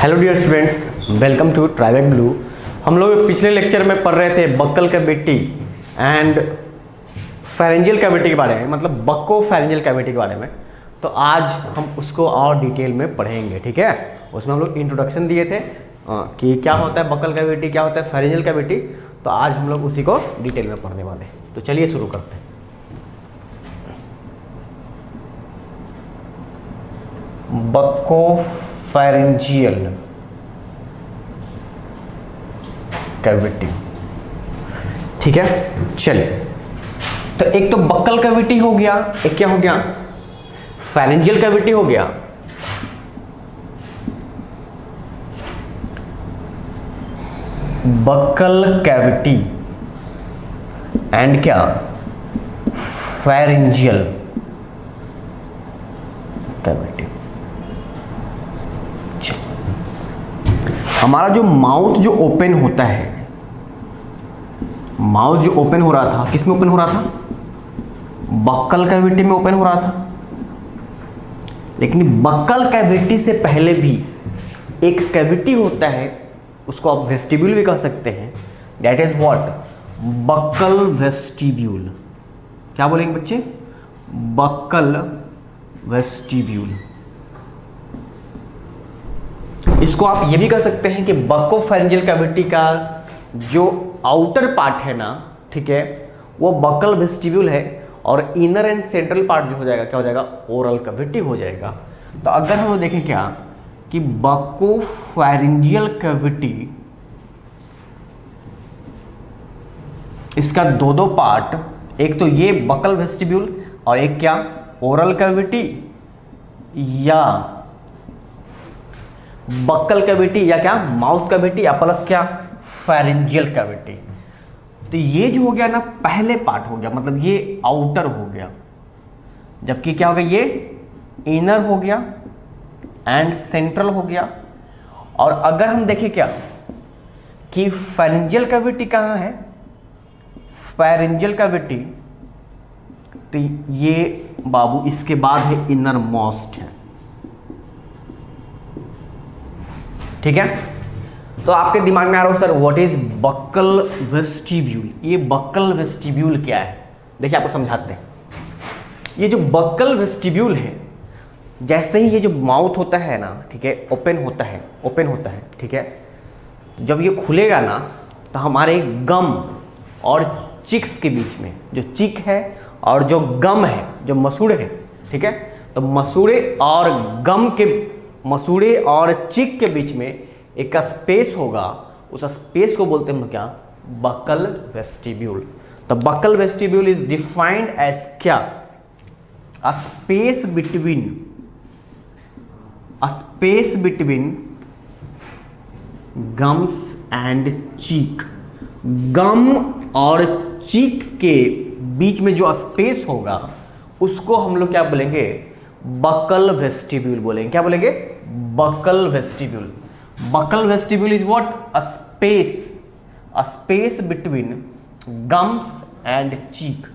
Hello dear students, welcome to Trivate Blue. हम लोग पिछले लेक्चर में पढ़ रहे थे buccal cavity and pharyngeal cavity के बारे में, मतलब बक्को फेरेंजियल कैविटी के बारे में। तो आज हम उसको और डिटेल में पढ़ेंगे, ठीक है। उसमें हम लोग इंट्रोडक्शन दिए थे कि क्या होता है बक्कल कैविटी, क्या होता है फेरेंजियल कैविटी। तो आज हम लोग उसी को डिटेल में पढ़ने वाले हैं। तो चलिए शुरू करते हैं। बक्को फेरेंजियल कैविटी, ठीक है। चलिए, तो एक तो बक्कल कैविटी हो गया, एक क्या हो गया, फेरेंजियल कैविटी हो गया। बक्कल कैविटी एंड क्या, फेरेंजियल कैविटी। हमारा जो माउथ जो ओपन होता है, माउथ जो ओपन हो रहा था, किस में ओपन हो रहा था, बक्कल कैविटी में ओपन हो रहा था। लेकिन बक्कल कैविटी से पहले भी एक कैविटी होता है, उसको आप वेस्टिब्यूल भी कह सकते हैं। That is what, buccal vestibule. क्या बोलेंगे बच्चे, बक्कल वेस्टिब्यूल। इसको आप ये भी कह सकते हैं कि बक्को फेरेंजियल कैविटी का जो आउटर पार्ट है ना, ठीक है, वो बक्कल वेस्टिब्यूल है, और इनर एंड सेंट्रल पार्ट जो हो जाएगा, क्या हो जाएगा, ओरल कैविटी हो जाएगा। तो अगर हम देखें क्या कि बक्को फेरेंजियल कैविटी, इसका दो पार्ट, एक तो ये बक्कल वेस्टिब्यूल और एक क्या, ओरल कैविटी या बक्कल कैविटी या क्या, माउथ कैविटी या प्लस क्या, फेरेंजियल कैविटी। तो ये जो हो गया ना, पहले पार्ट हो गया, मतलब ये आउटर हो गया, जबकि क्या हो गया, ये इनर हो गया एंड सेंट्रल हो गया। और अगर हम देखें क्या कि फेरेंजियल कैविटी कहाँ है, फेरेंजियल कैविटी, तो ये बाबू इसके बाद है इनर मोस्ट है, ठीक है। तो आपके दिमाग में आ रहा हो sir what is buccal vestibule, ये बक्कल वेस्टिब्यूल क्या है। देखिए आपको समझाते हैं। ये जो बक्कल वेस्टिब्यूल है, जैसे ही ये जो माउथ होता है ना, ठीक है, ओपन होता है, ठीक है, तो जब ये खुलेगा ना, तो हमारे गम और चिक्स के बीच में, जो चिक है और जो गम है, जो मसूड़े है, ठीक है, तो मसूड़े और चिक के बीच में एक स्पेस होगा, उस स्पेस को बोलते हैं हम क्या, बक्कल वेस्टिब्यूल। तो buccal vestibule is defined as क्या, a space between gums and cheek. Gum और चीक के बीच में जो स्पेस होगा, उसको हम लोग क्या बोलेंगे, बक्कल वेस्टिब्यूल बोलेंगे। क्या बोलेंगे, buccal vestibule. Buccal vestibule is what, a space between gums and cheek.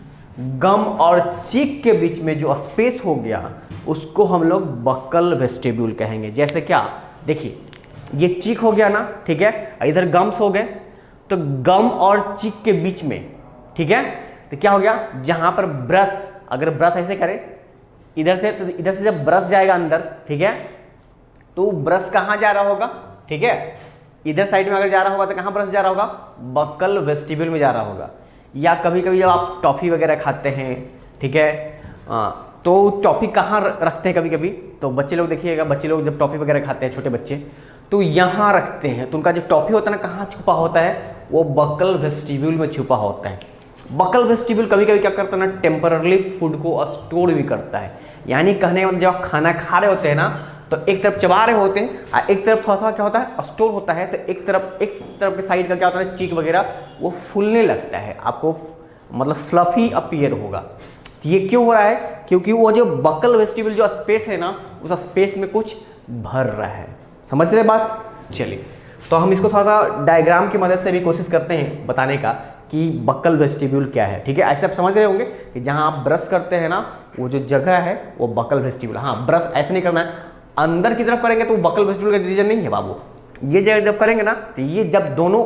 Gum और चीक के बीच में जो स्पेस हो गया, उसको हम लोग बक्कल वेस्टिब्यूल कहेंगे। जैसे क्या, देखिए ये चीक हो गया ना, ठीक है, इधर गम्स हो गए, तो गम और चीक के बीच में, ठीक है, तो क्या हो गया, जहां पर ब्रश, अगर ब्रश ऐसे करें इधर से, तो इधर से जब ब्रश जाएगा अंदर, ठीक है, तो ब्रश कहाँ जा रहा होगा, ठीक है, इधर साइड में अगर जा रहा होगा तो कहाँ ब्रश जा रहा होगा, बक्कल वेस्टिब्यूल में जा रहा होगा। या कभी कभी जब आप टॉफ़ी वगैरह खाते हैं, ठीक है, तो टॉफ़ी कहाँ रखते हैं कभी कभी, तो बच्चे लोग देखिएगा, बच्चे लोग जब टॉफ़ी वगैरह खाते हैं, छोटे बच्चे, तो यहाँ रखते हैं, तो उनका जो टॉफ़ी होता है ना, कहाँ छुपा होता है, वो बक्कल वेस्टिब्यूल में छुपा होता है। बक्कल वेस्टिब्यूल कभी कभी क्या करता है ना, टेम्पररली फूड को स्टोर भी करता है। यानी कहने का मतलब जब आप खाना खा रहे होते हैं ना, तो एक तरफ चबा रहे होते हैं और एक तरफ थोड़ा सा क्या होता है, स्टोर होता है, तो एक तरफ के साइड का क्या होता है, चीक वगैरह वो फूलने लगता है, आपको मतलब फ्लफी अपीयर होगा। तो ये क्यों हो रहा है, क्योंकि वो जो बक्कल वेस्टिब्यूल जो स्पेस है ना, उस स्पेस में कुछ भर रहा है। समझ रहे बात। चलिए, तो हम इसको थोड़ा सा डायग्राम की मदद से भी कोशिश करते हैं बताने का कि बक्कल वेस्टिब्यूल क्या है। ठीक है, ऐसे आप समझ रहे होंगे कि जहाँ आप ब्रश करते हैं ना, वो जो जगह है वो बक्कल वेस्टिब्यूल। हाँ, ब्रश ऐसे नहीं करना है, अंदर की तरफ करेंगे तो वो बकल वेस्टिब्यूल का रीजन नहीं है बाबू। ये जगह जब करेंगे ना तो ये जब दोनों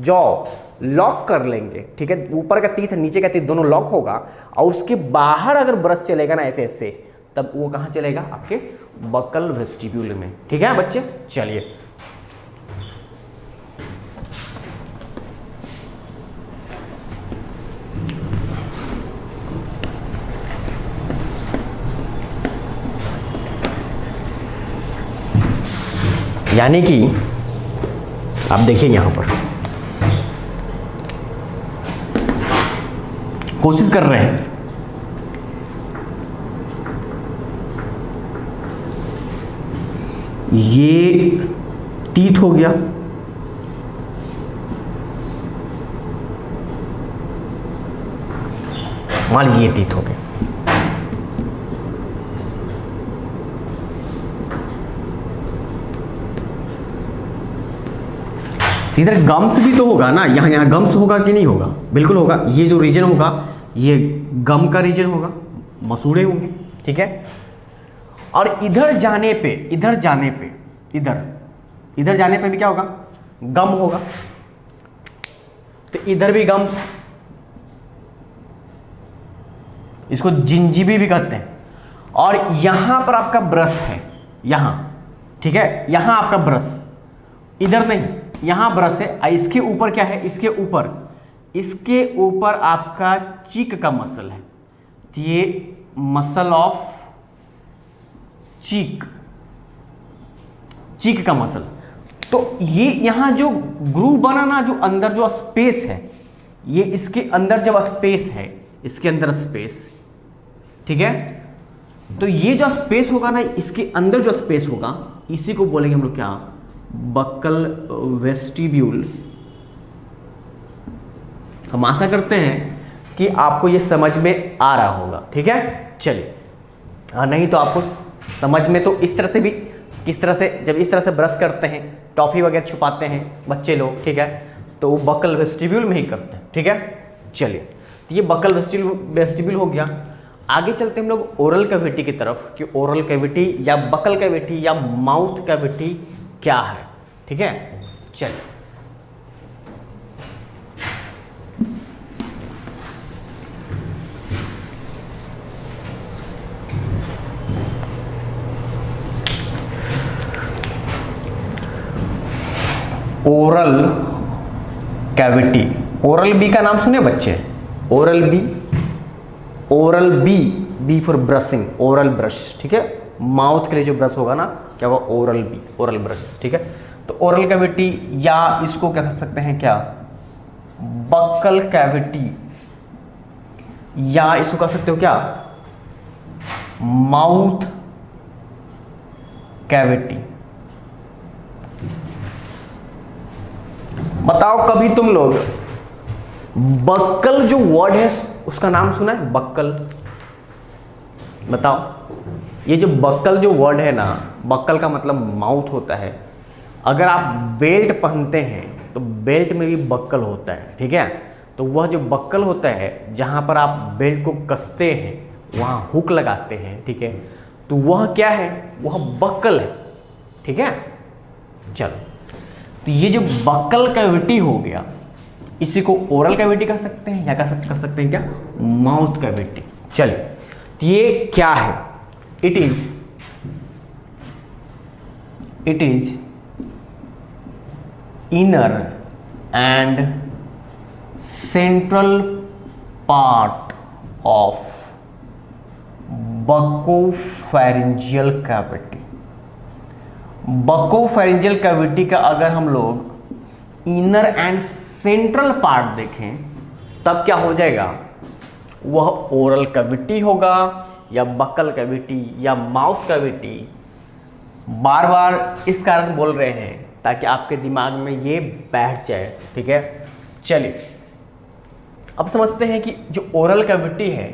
जॉ लॉक कर लेंगे, ठीक है, ऊपर का तीत नीचे का तीत दोनों लॉक होगा और उसके बाहर अगर ब्रश चलेगा ना ऐसे ऐसे, तब वो कहाँ चलेगा? आपके बकल वेस्टिब्यूल में। ठीक है बच्चे, चलिए यानी कि आप देखिए यहां पर कोशिश कर रहे हैं ये तीत हो गया, मान लीजिए ये तीत हो गया, इधर गम्स भी तो होगा ना, यहाँ गम्स होगा कि नहीं होगा? बिल्कुल होगा। ये जो रीजन होगा ये गम का रीजन होगा, मसूड़े होंगे, ठीक है। और इधर जाने पे इधर जाने पे भी क्या होगा? गम होगा। तो इधर भी गम्स, इसको जिंजीबी भी कहते हैं। और यहां पर आपका ब्रश है, यहां, ठीक है, यहां आपका ब्रश, इधर नहीं, यहां ब्रश है। इसके ऊपर क्या है? इसके ऊपर आपका चीक का मसल है, तो ये मसल ऑफ चीक का मसल। तो ये यहां जो ग्रूव बना ना, जो अंदर जो स्पेस है, ये इसके अंदर जब स्पेस है, इसके अंदर स्पेस, ठीक है, तो ये जो स्पेस होगा ना, इसके अंदर जो स्पेस होगा, इसी को बोलेंगे हम लोग क्या? Buccal vestibule. हम आशा करते हैं कि आपको ये समझ में आ रहा होगा, ठीक है। चलिए, नहीं तो आपको समझ में तो इस तरह से भी, किस तरह से, जब इस तरह से ब्रश करते हैं, टॉफी वगैरह छुपाते हैं बच्चे लोग, ठीक है, तो वो बक्कल वेस्टिब्यूल में ही करते हैं, ठीक है। चलिए, तो ये बक्कल वेस्टिब्यूल हो गया। आगे चलते हम लोग ओरल कैविटी की तरफ कि ओरल कैविटी या बक्कल कैविटी या माउथ कैविटी क्या है, ठीक है। चलिए, ओरल कैविटी, ओरल बी का नाम सुने बच्चे? Oral B for brushing, oral brush, ठीक है। माउथ के लिए जो ब्रश होगा ना, क्या होगा? ओरल बी, ओरल ब्रश, ठीक है। तो ओरल कैविटी, या इसको क्या कह सकते हैं, क्या? बक्कल कैविटी, या इसको कह सकते हो क्या? Mouth cavity. बताओ कभी तुम लोग बक्कल जो वर्ड है उसका नाम सुना है? बक्कल, बताओ। ये जो बक्कल जो वर्ड है ना, बक्कल का मतलब माउथ होता है। अगर आप बेल्ट पहनते हैं तो बेल्ट में भी बक्कल होता है, ठीक है। तो वह जो बक्कल होता है, जहां पर आप बेल्ट को कसते हैं, वहां हुक लगाते हैं, ठीक है, तो वह क्या है? वह बक्कल है, ठीक है। चलो, तो ये जो बक्कल कैविटी हो गया, इसी को ओरल कैविटी कह सकते हैं, या कह सकते हैं क्या? Mouth cavity. चलिए, तो ये क्या है? It is inner and central part of buccopharyngeal cavity. Buccopharyngeal cavity का अगर हम लोग इनर एंड सेंट्रल पार्ट देखें, तब क्या हो जाएगा? वह ओरल कैविटी होगा, या बक्कल कैविटी, या माउथ कैविटी। बार बार इस कारण बोल रहे हैं ताकि आपके दिमाग में ये बैठ जाए, ठीक है। चलिए, अब समझते हैं कि जो ओरल कैविटी है,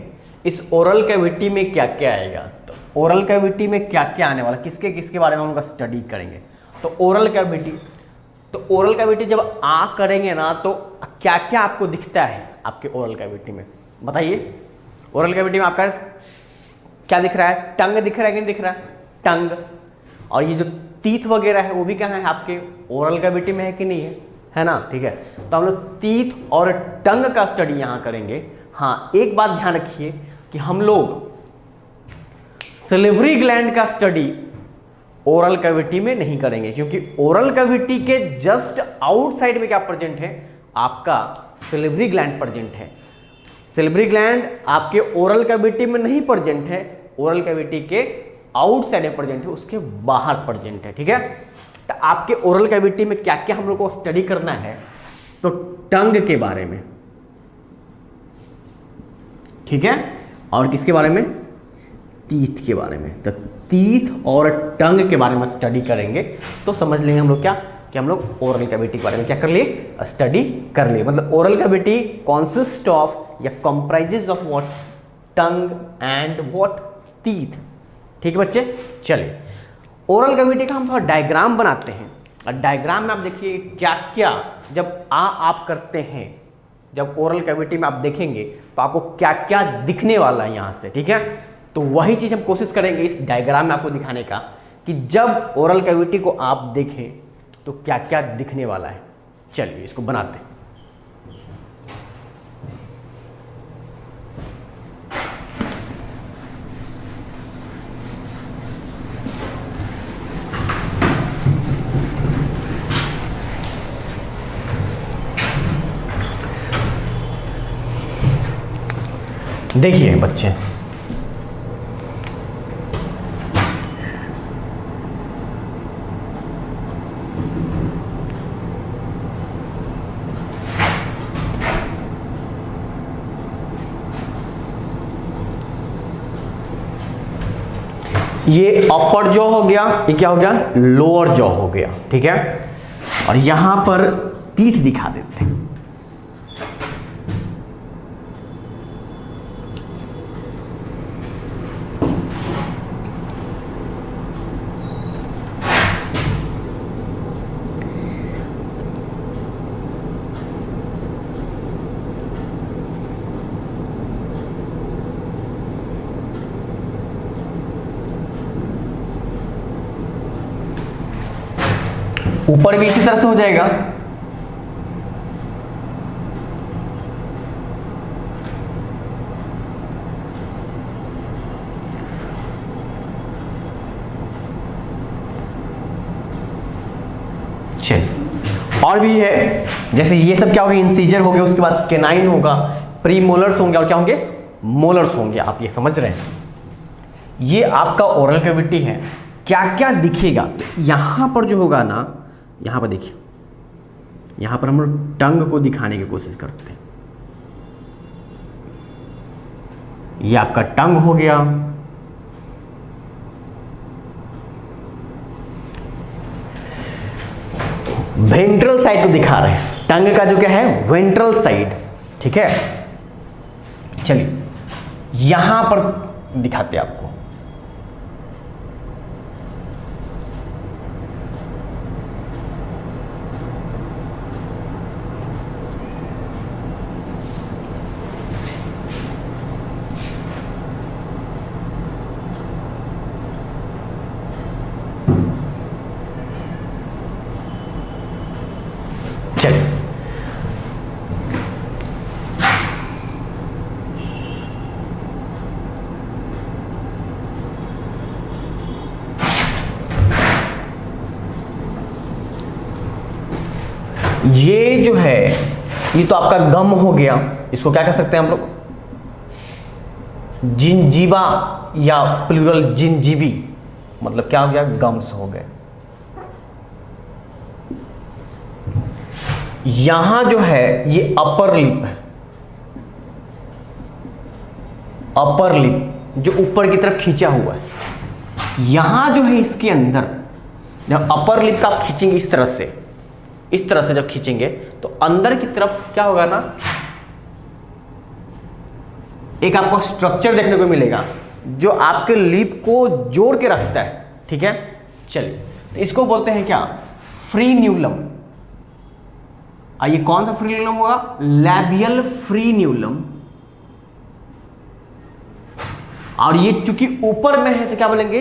इस ओरल कैविटी में क्या क्या आएगा। तो ओरल कैविटी में क्या क्या आने वाला, किसके किसके बारे में हम लोग स्टडी करेंगे। तो ओरल कैविटी जब आ करेंगे ना, तो क्या क्या आपको दिखता है आपके ओरल कैविटी में, बताइए। ओरल कैविटी में आपका क्या दिख रहा है? टंग दिख रहा है कि नहीं दिख रहा है? टंग, और ये जो टीथ वगैरह है वो भी कहाँ है, आपके ओरल कैविटी में है कि नहीं है ना, ठीक है। तो हम लोग टीथ और टंग का स्टडी यहाँ करेंगे। हाँ, एक बात ध्यान रखिए कि हम लोग सलिवरी ग्लैंड का स्टडी ओरल कैविटी में नहीं करेंगे, क्योंकि ओरल कैविटी के जस्ट आउटसाइड में क्या प्रेजेंट है, आपका सलिवरी ग्लैंड प्रेजेंट है। सलिवरी ग्लैंड आपके ओरल कैविटी में नहीं प्रेजेंट है, ओरल कैविटी के आउटसाइड में प्रेजेंट है, उसके बाहर प्रेजेंट है, ठीक है। तो आपके ओरल कैविटी में क्या क्या हम लोग को स्टडी करना है, तो टंग के बारे में, ठीक है, और किसके बारे में, टीथ के बारे में। तो टीथ और टंग के बारे में स्टडी करेंगे तो समझ लेंगे हम लोग क्या कि हम लोग ओरल कैविटी के बारे में क्या कर लिए, स्टडी कर लिए। मतलब ओरल कैविटी कॉन्सिस्ट ऑफ या comprises of what, tongue and what, teeth, ठीक है बच्चे। चलिए ओरल कैविटी का हम थोड़ा डायग्राम बनाते हैं, और डायग्राम में आप देखिए क्या क्या जब आप करते हैं, जब ओरल कैविटी में आप देखेंगे तो आपको क्या क्या दिखने वाला है यहाँ से, ठीक है। तो वही चीज़ हम कोशिश करेंगे इस डायग्राम में आपको दिखाने का कि जब ओरल कैविटी को आप देखें तो क्या क्या दिखने वाला है। चलिए इसको बनाते हैं। देखिए बच्चे, ये अपर जॉ हो गया, ये क्या हो गया, लोअर जॉ हो गया, ठीक है। और यहां पर टीथ दिखा देते हैं। ऊपर भी इसी तरह से हो जाएगा। चलिए और भी है, जैसे ये सब क्या हो गया, इंसीजर हो गया, उसके बाद केनाइन होगा, प्री मोलर्स होंगे, और क्या होंगे, मोलर्स होंगे। आप ये समझ रहे हैं, ये आपका ओरल कैविटी है। क्या क्या दिखेगा, तो यहां पर जो होगा ना, यहां पर देखिए, यहां पर हम लोग टंग को दिखाने की कोशिश करते हैं। ये आपका टंग हो गया। वेंट्रल साइड को दिखा रहे हैं, टंग का जो क्या है, वेंट्रल साइड, ठीक है। चलिए यहां पर दिखाते हैं आपको। ये जो है, ये तो आपका गम हो गया, इसको क्या कह सकते हैं हम लोग, जिंजीबा या प्लूरल जिंजीबी, मतलब क्या हो गया, गम्स हो गए। यहां जो है ये अपर लिप है, अपर लिप जो ऊपर की तरफ खींचा हुआ है। यहां जो है इसके अंदर जब अपर लिप का आप खींचेंगे इस तरह से जब खींचेंगे तो अंदर की तरफ क्या होगा ना, एक आपको स्ट्रक्चर देखने को मिलेगा जो आपके लिप को जोड़ के रखता है, ठीक है। चलिए तो इसको बोलते हैं क्या, फ्रीन्यूलम। ये कौन सा फ्रीन्यूलम होगा, लैबियल फ्रीन्यूलम। और ये चूंकि ऊपर में है तो क्या बोलेंगे,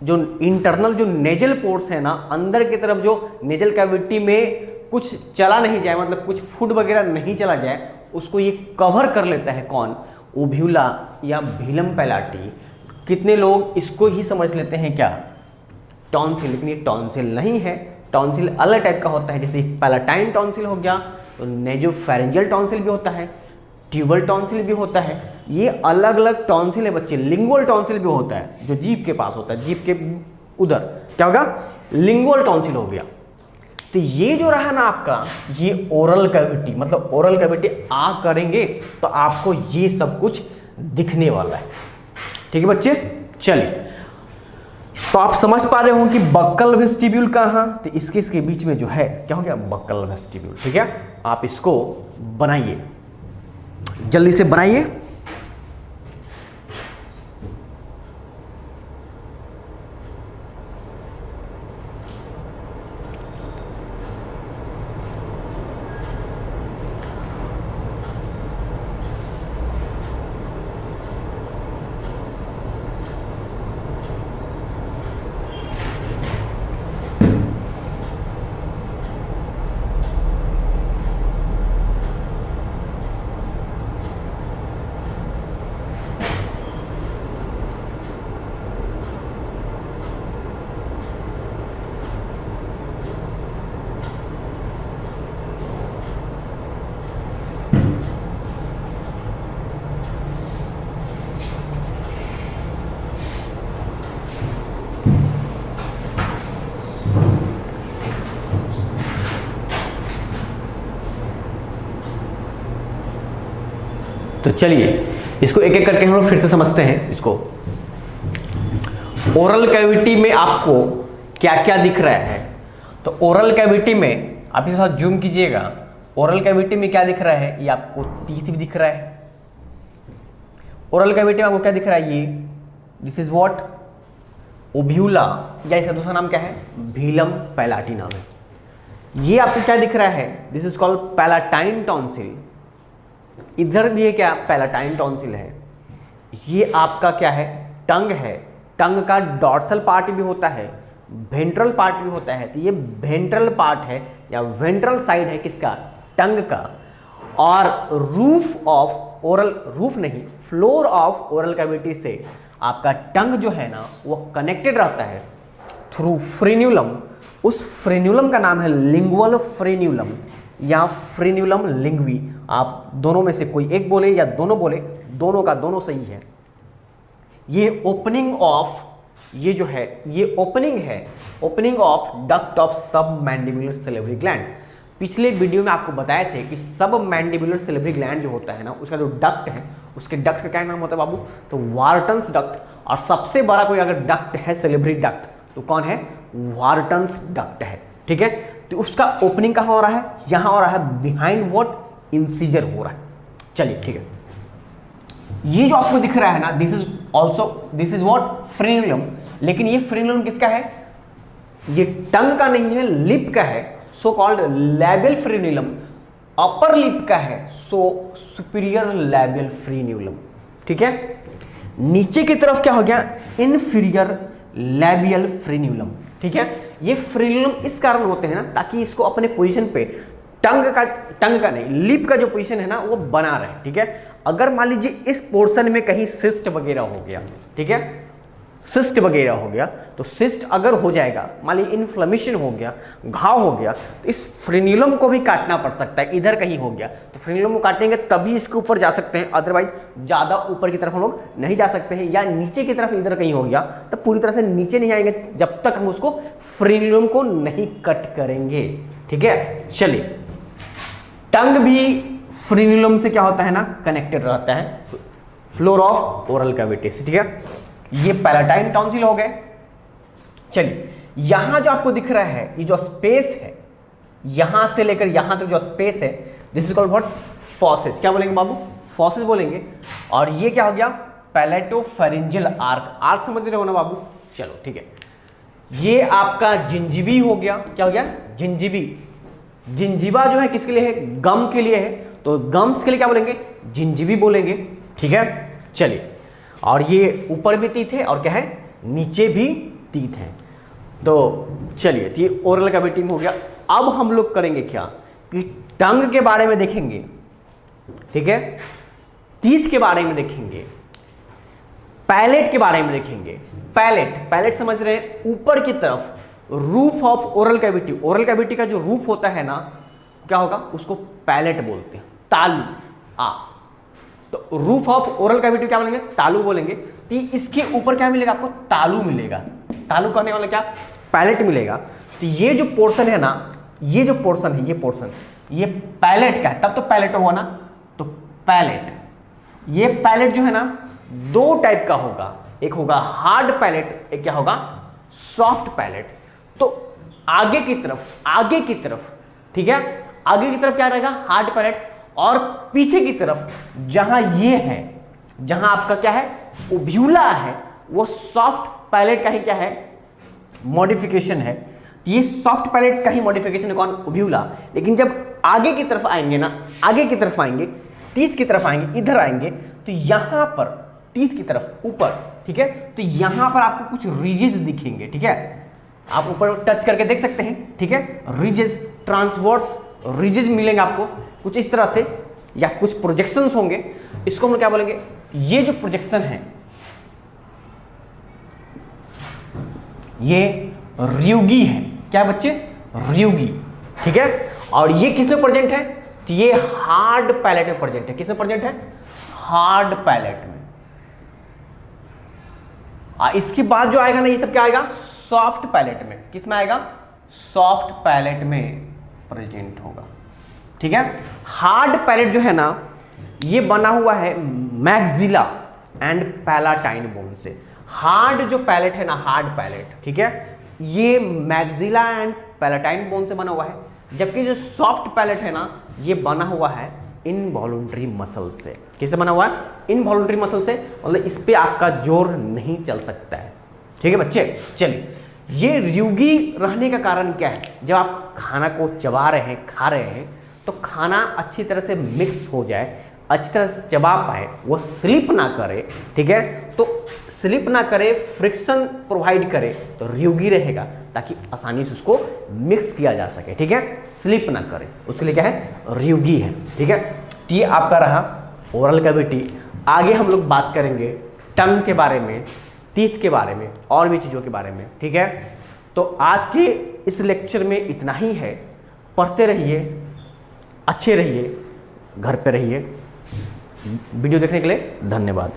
जो इंटरनल जो नेजल पोर्स है ना, अंदर की तरफ जो नेजल कैविटी में कुछ चला नहीं जाए, मतलब कुछ फूड वगैरह नहीं चला जाए, उसको ये कवर कर लेता है। कौन? ओव्यूला या भीलम पैलाटी। कितने लोग इसको ही समझ लेते हैं क्या? टॉन्सिल, लेकिन ये टॉन्सिल नहीं है। टॉन्सिल अलग टाइप का होता है, जैसे पैलाटाइन टॉन्सिल हो गया, तो नेजोफेरेंजियल टॉन्सिल भी होता है, ट्यूबल टॉन्सिल भी होता है। ये अलग अलग टॉन्सिल है बच्चे। लिंगुअल टॉन्सिल भी होता है, जो जीभ के पास होता है, जीभ के उधर क्या होगा? लिंगुअल टॉन्सिल हो गया। तो ये जो रहा ना आपका, ये ओरल कैविटी, मतलब ओरल कैविटी आ करेंगे तो आपको ये सब कुछ दिखने वाला है। ठीक है बच्चे, चलिए, तो आप समझ पा रहे हो कि बक्कल वेस्टिब्यूल कहाँ, तो इसके बीच में जो है क्या हो गया? Buccal vestibule. ठीक है, आप इसको बनाइए, जल्दी से बनाइए। तो चलिए इसको एक एक करके हम लोग फिर से समझते हैं इसको। ओरल कैविटी में आपको क्या क्या दिख रहा है? तो ओरल कैविटी में आप इसके साथ जूम कीजिएगा। ओरल कैविटी में क्या दिख रहा है? ये आपको टीथ भी दिख रहा है। ओरल कैविटी में आपको क्या दिख रहा है? ये दिस इज व्हाट? ओव्यूला, या इसका दूसरा नाम क्या है? भीलम पैलाटी नाम है। ये आपको क्या दिख रहा है? This is called palatine tonsil. इधर भी ये क्या? पैलाटाइन टॉन्सिल है। ये आपका क्या है? टंग है। टंग का डॉर्सल पार्ट भी होता है, वेंट्रल पार्ट भी होता है। तो ये वेंट्रल पार्ट है या वेंट्रल साइड है किसका? टंग का। और रूफ ऑफ ओरल, रूफ नहीं, फ्लोर ऑफ ओरल कैविटी से आपका टंग जो है ना वो कनेक्टेड रहता है थ्रू फ्रेन्यूलम। उस फ्रेन्यूलम का नाम है लिंगुअल फ्रेन्यूलम या फ्रेन्यूलम लिंग्वी। आप दोनों में से कोई एक बोले या दोनों बोले, दोनों का दोनों सही है। ये ओपनिंग ऑफ, ये जो है ये ओपनिंग है, ओपनिंग ऑफ डक्ट ऑफ सब मैंडिबुलर सिलिवरी ग्लैंड। पिछले वीडियो में आपको बताए थे कि सब मैंडिबुलर सिलिवरी ग्लैंड जो होता है ना, उसका जो डक्ट है, उसके डक्ट का क्या नाम होता है बाबू? तो वार्टन्स डक्ट। और सबसे बड़ा कोई अगर डक्ट है सिलिवरी डक्ट तो कौन है? वार्टन्स डक्ट है। ठीक है, तो उसका ओपनिंग कहाँ हो रहा है? यहाँ हो रहा है बिहाइंड व्हाट? इंसीजर हो रहा है। चलिए ठीक है, ये जो आपको दिख रहा है ना, this is also, this is what? Frenulum. लेकिन ये फ्रेन्यूलम किसका है? ये टंग का नहीं है, लिप का है, so called labial frenulum. Upper lip का है, सो सुपीरियर लैबियल फ्रेन्यूलम। ठीक है, नीचे की तरफ क्या हो गया? Inferior labial frenulum. ठीक है, ये फ्रेन्यूलम इस कारण होते हैं ना ताकि इसको अपने पोजीशन पे टंग का नहीं, लिप का जो पोजीशन है ना वो बना रहे। ठीक है, अगर मान लीजिए इस पोर्शन में कहीं सिस्ट वगैरह हो गया, ठीक है, सिस्ट वगैरह हो गया, तो सिस्ट अगर हो जाएगा, मान लीजिए इन्फ्लेमेशन हो गया, घाव हो गया, तो इस फ्रेन्यूलम को भी काटना पड़ सकता है। इधर कहीं हो गया तो फ्रेन्यूलम को काटेंगे तभी इसके ऊपर जा सकते हैं, अदरवाइज ज़्यादा ऊपर की तरफ हम लोग नहीं जा सकते हैं। या नीचे की तरफ इधर कहीं हो गया तब पूरी तरह से नीचे नहीं आएंगे जब तक हम उसको फ्रेन्यूलम को नहीं कट करेंगे। ठीक है, चलिए, टंग भी फ्रेन्यूलम से क्या होता है ना? कनेक्टेड रहता है, फ्लोर ऑफ ओरल कैविटीज। ठीक है, ये पैलाटाइन टॉन्सिल हो गए। चलिए, यहां जो आपको दिख रहा है, ये जो स्पेस है, यहां से लेकर यहां तक जो स्पेस है, दिस इज कॉल्ड व्हाट? फॉसेज। क्या बोलेंगे बाबू? फॉसेज बोलेंगे। और ये क्या हो गया? पैलेटोफेरिंजियल आर्क। आर्क समझ रहे हो ना बाबू? चलो ठीक है, ये आपका जिंजीबी हो गया। क्या हो गया? जिंजीबी। जिंजीबा जो है किसके लिए है? गम के लिए है, तो गम्स के लिए क्या बोलेंगे? जिंजीबी बोलेंगे। ठीक है, चलिए, और ये ऊपर भी टीथ है और क्या है? नीचे भी टीथ हैं। तो चलिए, तो ये ओरल कैविटी में हो गया। अब हम लोग करेंगे क्या कि टंग के बारे में देखेंगे, ठीक है, टीथ के बारे में देखेंगे, पैलेट के बारे में देखेंगे। पैलेट समझ रहे हैं, ऊपर की तरफ roof of oral cavity. Oral cavity का जो रूफ होता है ना, क्या होगा, उसको पैलेट बोलते हैं, तालू। तो रूफ ऑफ ओरल कैविटी क्या बोलेंगे, तालू बोलेंगे। तो इसके ऊपर क्या मिलेगा आपको, तालू मिलेगा। तालू करने वाला क्या, पैलेट मिलेगा। तो ये जो पोर्शन है ना, ये जो पोर्शन है, ये पोर्शन, ये पैलेट का है, तब तो पैलेट होगा ना। तो पैलेट, ये पैलेट जो है ना, दो टाइप का होगा, एक होगा हार्ड पैलेट, एक क्या होगा, सॉफ्ट पैलेट। तो आगे की तरफ, ठीक है, आगे की तरफ क्या रहेगा, हार्ड पैलेट, और पीछे की तरफ जहां ये है, जहां आपका क्या है, ओब्यूला है, वो सॉफ्ट पैलेट का ही क्या है, मॉडिफिकेशन है। ये सॉफ्ट पैलेट का ही मॉडिफिकेशन है, कौन, ओब्यूला। लेकिन जब आगे की तरफ आएंगे ना, आगे की तरफ आएंगे, टीथ की तरफ आएंगे, इधर आएंगे, तो यहां पर टीथ की तरफ ऊपर, ठीक है, तो यहां पर आपको कुछ रिजेस दिखेंगे, ठीक है, आप ऊपर टच करके देख सकते हैं, ठीक है, रिजेस, ट्रांसवर्स रिजेस मिलेंगे आपको कुछ इस तरह से, या कुछ प्रोजेक्शंस होंगे। इसको हम क्या बोलेंगे, ये जो प्रोजेक्शन है, ये रियुगी है। क्या है बच्चे, रियुगी, ठीक है। और ये किस में प्रेजेंट है, तो ये हार्ड पैलेट में प्रेजेंट है। किस में प्रेजेंट है, हार्ड पैलेट में। इसके बाद जो आएगा ना, ये सब क्या आएगा, सॉफ्ट पैलेट में। किस में आएगा, सॉफ्ट पैलेट में प्रेजेंट होगा, ठीक है। हार्ड पैलेट जो है ना, ये बना हुआ है मैक्सिला एंड पैलाटाइन बोन से। हार्ड जो पैलेट है ना, हार्ड पैलेट, ठीक है, ये मैक्सिला एंड पैलाटाइन बोन से बना हुआ है। जबकि जो सॉफ्ट पैलेट है ना, ये बना हुआ है इनवॉलंटरी मसल से। किससे बना हुआ है, इनवॉलंटरी मसल से, मतलब इस पे आपका जोर नहीं चल सकता है, ठीक है बच्चे। चलिए, ये रियुगी रहने का कारण क्या है, जब आप खाना को चबा रहे हैं, खा रहे हैं, तो खाना अच्छी तरह से मिक्स हो जाए, अच्छी तरह से चबा पाए, वो स्लिप ना करे, ठीक है, तो स्लिप ना करे, फ्रिक्शन प्रोवाइड करे, तो रियुगी रहेगा, ताकि आसानी से उसको मिक्स किया जा सके, ठीक है, स्लिप ना करे, उसके लिए क्या है, रियुगी है, ठीक है। तो ये आपका रहा ओरल कैविटी। आगे हम लोग बात करेंगे टंग के बारे में, टीथ के बारे में, और भी चीज़ों के बारे में, ठीक है। तो आज के इस लेक्चर में इतना ही है। पढ़ते रहिए, अच्छे रहिए, घर पे रहिए। वीडियो देखने के लिए धन्यवाद।